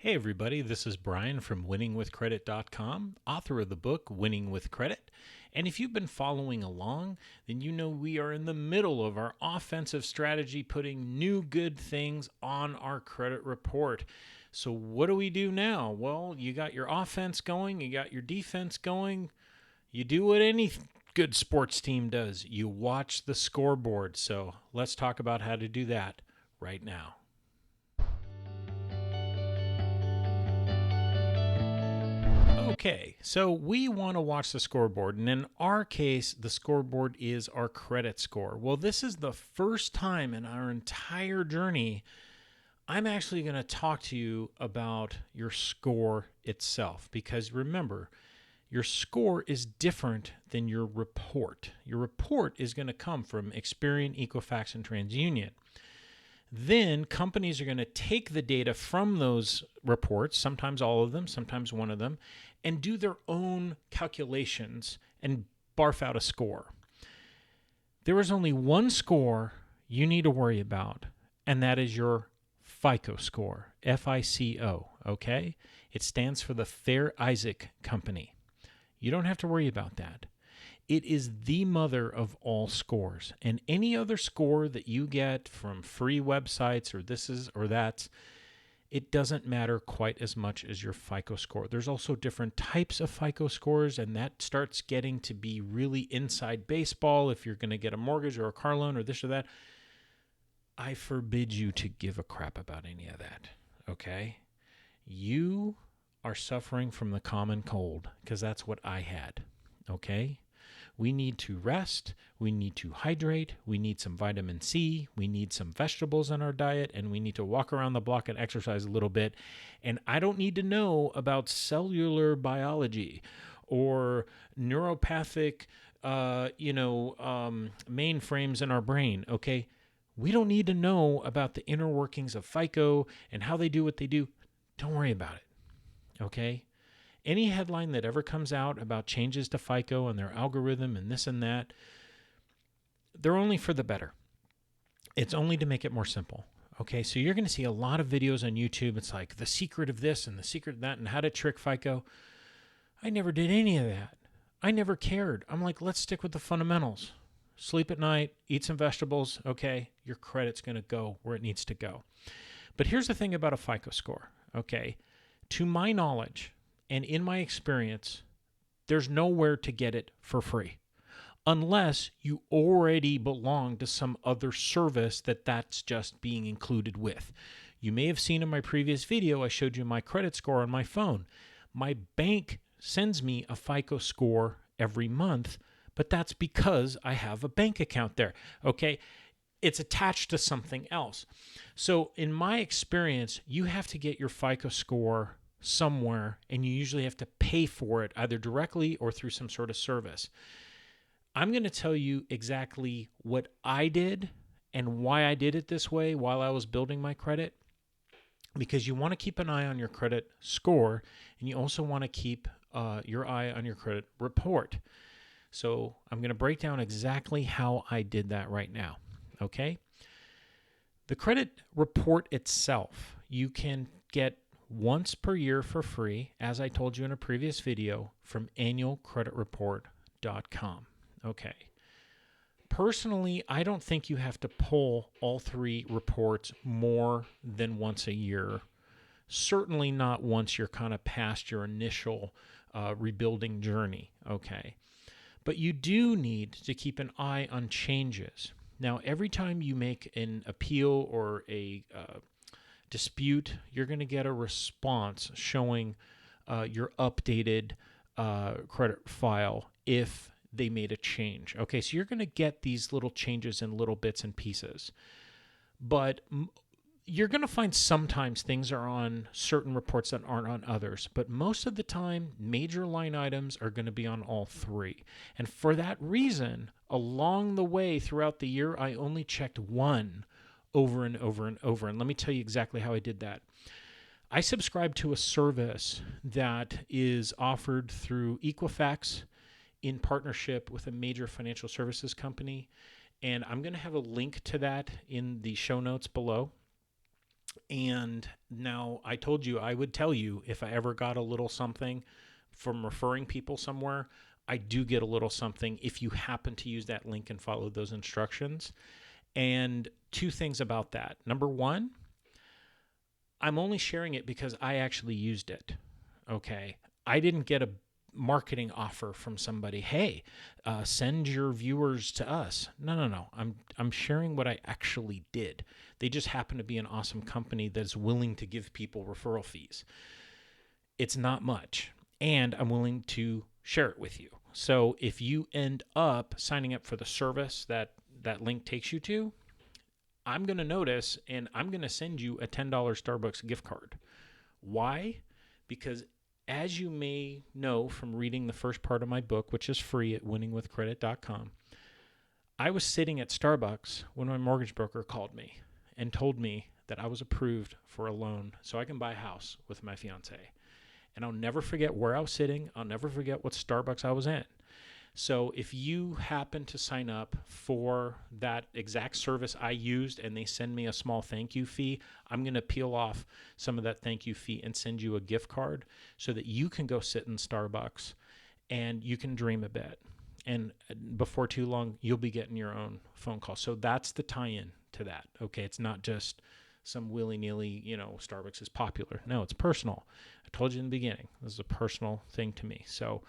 Hey everybody, this is Brian from winningwithcredit.com, author of the book Winning with Credit. And if you've been following along, then you know we are in the middle of our offensive strategy, putting new good things on our credit report. So what do we do now? Well, you got your offense going, you got your defense going. You do what any good sports team does. You watch the scoreboard. So let's talk about how to do that right now. Okay, so we want to watch the scoreboard, and in our case, the scoreboard is our credit score. Well, this is the first time in our entire journey I'm actually going to talk to you about your score itself, because remember, your score is different than your report. Your report is going to come from Experian, Equifax, and TransUnion. Then companies are going to take the data from those reports, sometimes all of them, sometimes one of them, and do their own calculations and barf out a score. There is only one score you need to worry about, and that is your FICO score, FICO, okay? It stands for the Fair Isaac Company. You don't have to worry about that. It is the mother of all scores. And any other score that you get from free websites or this is or that, it doesn't matter quite as much as your FICO score. There's also different types of FICO scores, and that starts getting to be really inside baseball if you're going to get a mortgage or a car loan or this or that. I forbid you to give a crap about any of that, okay? You are suffering from the common cold because that's what I had, okay? We need to rest, we need to hydrate, we need some vitamin C, we need some vegetables in our diet, and we need to walk around the block and exercise a little bit. And I don't need to know about cellular biology or neuropathic, mainframes in our brain, okay? We don't need to know about the inner workings of FICO and how they do what they do. Don't worry about it, okay? Any headline that ever comes out about changes to FICO and their algorithm and this and that, they're only for the better. It's only to make it more simple. Okay, so you're going to see a lot of videos on YouTube. It's like the secret of this and the secret of that and how to trick FICO. I never did any of that. I never cared. I'm like, let's stick with the fundamentals. Sleep at night, eat some vegetables. Okay, your credit's going to go where it needs to go. But here's the thing about a FICO score. Okay, to my knowledge, and in my experience, there's nowhere to get it for free unless you already belong to some other service that's just being included with. You may have seen in my previous video, I showed you my credit score on my phone. My bank sends me a FICO score every month, but that's because I have a bank account there, okay? It's attached to something else. So in my experience, you have to get your FICO score somewhere, and you usually have to pay for it either directly or through some sort of service. I'm going to tell you exactly what I did and why I did it this way while I was building my credit, because you want to keep an eye on your credit score, and you also want to keep your eye on your credit report. So I'm going to break down exactly how I did that right now, okay? The credit report itself, you can get once per year for free, as I told you in a previous video, from annualcreditreport.com. Okay. Personally, I don't think you have to pull all three reports more than once a year. Certainly not once you're kind of past your initial rebuilding journey. Okay. But you do need to keep an eye on changes. Now, every time you make an appeal or a dispute, you're going to get a response showing your updated credit file if they made a change. Okay, so you're going to get these little changes in little bits and pieces. But you're going to find sometimes things are on certain reports that aren't on others. But most of the time, major line items are going to be on all three. And for that reason, along the way throughout the year, I only checked one over and over and over. And let me tell you exactly how I did that. I subscribe to a service that is offered through Equifax in partnership with a major financial services company. And I'm going to have a link to that in the show notes below. And now I told you I would tell you if I ever got a little something from referring people somewhere. I do get a little something if you happen to use that link and follow those instructions. And two things about that. Number one, I'm only sharing it because I actually used it. Okay. I didn't get a marketing offer from somebody. Hey, send your viewers to us. No. I'm sharing what I actually did. They just happen to be an awesome company that's willing to give people referral fees. It's not much, and I'm willing to share it with you. So if you end up signing up for the service that that link takes you to, I'm going to notice and I'm going to send you a $10 Starbucks gift card. Why? Because as you may know from reading the first part of my book, which is free at winningwithcredit.com, I was sitting at Starbucks when my mortgage broker called me and told me that I was approved for a loan so I can buy a house with my fiance. And I'll never forget where I was sitting. I'll never forget what Starbucks I was in. So if you happen to sign up for that exact service I used and they send me a small thank you fee, I'm going to peel off some of that thank you fee and send you a gift card so that you can go sit in Starbucks and you can dream a bit. And before too long, you'll be getting your own phone call. So that's the tie-in to that. Okay, it's not just some willy-nilly, Starbucks is popular. No, it's personal. I told you in the beginning, this is a personal thing to me. So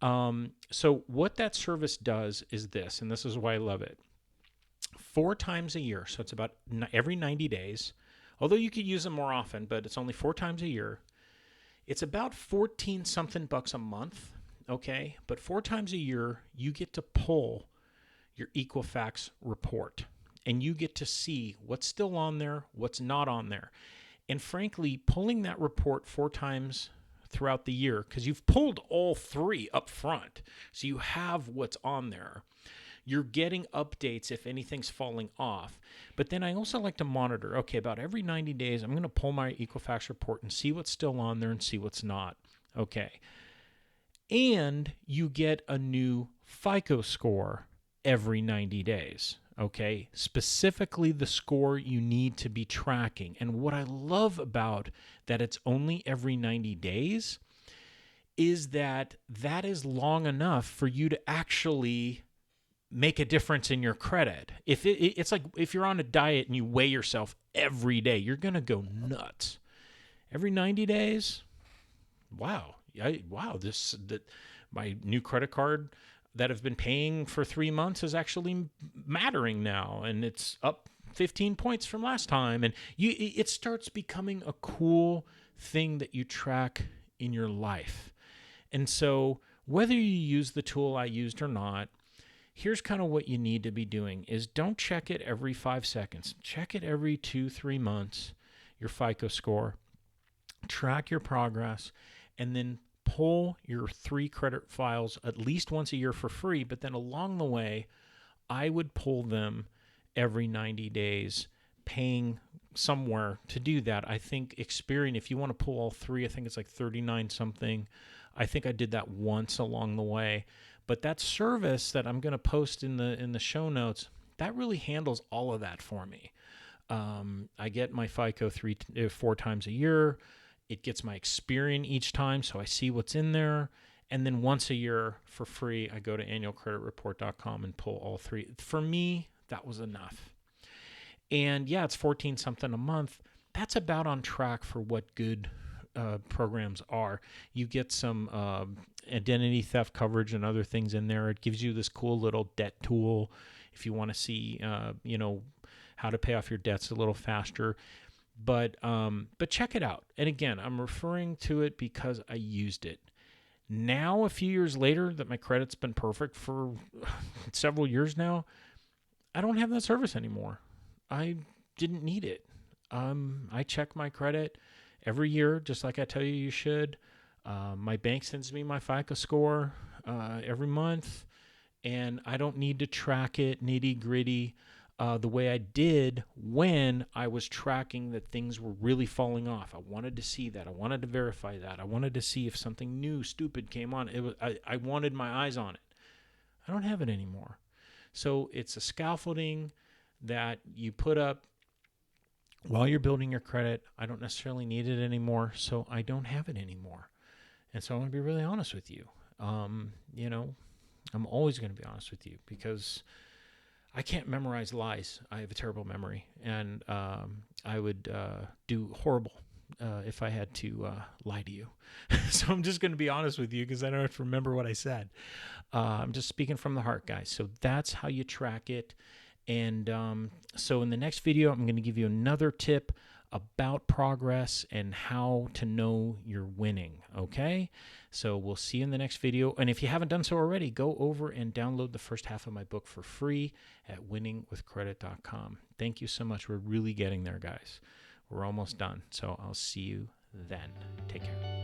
what that service does is this, and this is why I love it. 4 times a year, so it's about every 90 days, although you could use them more often, but it's only 4 times a year. It's about 14 something bucks a month, okay? But 4 times a year, you get to pull your Equifax report, and you get to see what's still on there, what's not on there. And frankly, pulling that report 4 times throughout the year, because you've pulled all 3 up front, so you have what's on there. You're getting updates if anything's falling off. But then I also like to monitor, okay, about every 90 days, I'm going to pull my Equifax report and see what's still on there and see what's not. Okay. And you get a new FICO score every 90 days. Okay, specifically the score you need to be tracking. And what I love about that it's only every 90 days is that that is long enough for you to actually make a difference in your credit. It's like if you're on a diet and you weigh yourself every day, you're going to go nuts. Every 90 days, wow, my new credit card that I've been paying for 3 months is actually mattering now, and it's up 15 points from last time. And it starts becoming a cool thing that you track in your life. And so whether you use the tool I used or not, here's kind of what you need to be doing is don't check it every 5 seconds. Check it every 2-3 months, your FICO score. Track your progress, and then pull your 3 credit files at least once a year for free. But then along the way, I would pull them every 90 days, paying somewhere to do that. I think Experian, if you want to pull all 3, I think it's like 39 something. I think I did that once along the way. But that service that I'm going to post in the show notes, that really handles all of that for me. I get my FICO 4 times a year. It gets my Experian each time, so I see what's in there. And then once a year for free, I go to annualcreditreport.com and pull all 3. For me, that was enough. And yeah, it's 14 something a month. That's about on track for what good programs are. You get some identity theft coverage and other things in there. It gives you this cool little debt tool if you want to see, how to pay off your debts a little faster. But check it out. And again, I'm referring to it because I used it. Now, a few years later, that my credit's been perfect for several years now, I don't have that service anymore. I didn't need it. I check my credit every year, just like I tell you should. My bank sends me my FICO score every month, and I don't need to track it nitty-gritty the way I did when I was tracking that things were really falling off. I wanted to see that. I wanted to verify that. I wanted to see if something new, stupid came on. I wanted my eyes on it. I don't have it anymore. So it's a scaffolding that you put up while you're building your credit, I don't necessarily need it anymore, so I don't have it anymore. And so I'm going to be really honest with you. You know, I'm always going to be honest with you because I can't memorize lies. I have a terrible memory, and I would do horrible if I had to lie to you. So I'm just going to be honest with you because I don't have to remember what I said. I'm just speaking from the heart, guys. So that's how you track it. And so in the next video, I'm going to give you another tip about progress and how to know you're winning, okay? So we'll see you in the next video. And if you haven't done so already, go over and download the first half of my book for free at winningwithcredit.com. Thank you so much. We're really getting there, guys. We're almost done. So I'll see you then. Take care.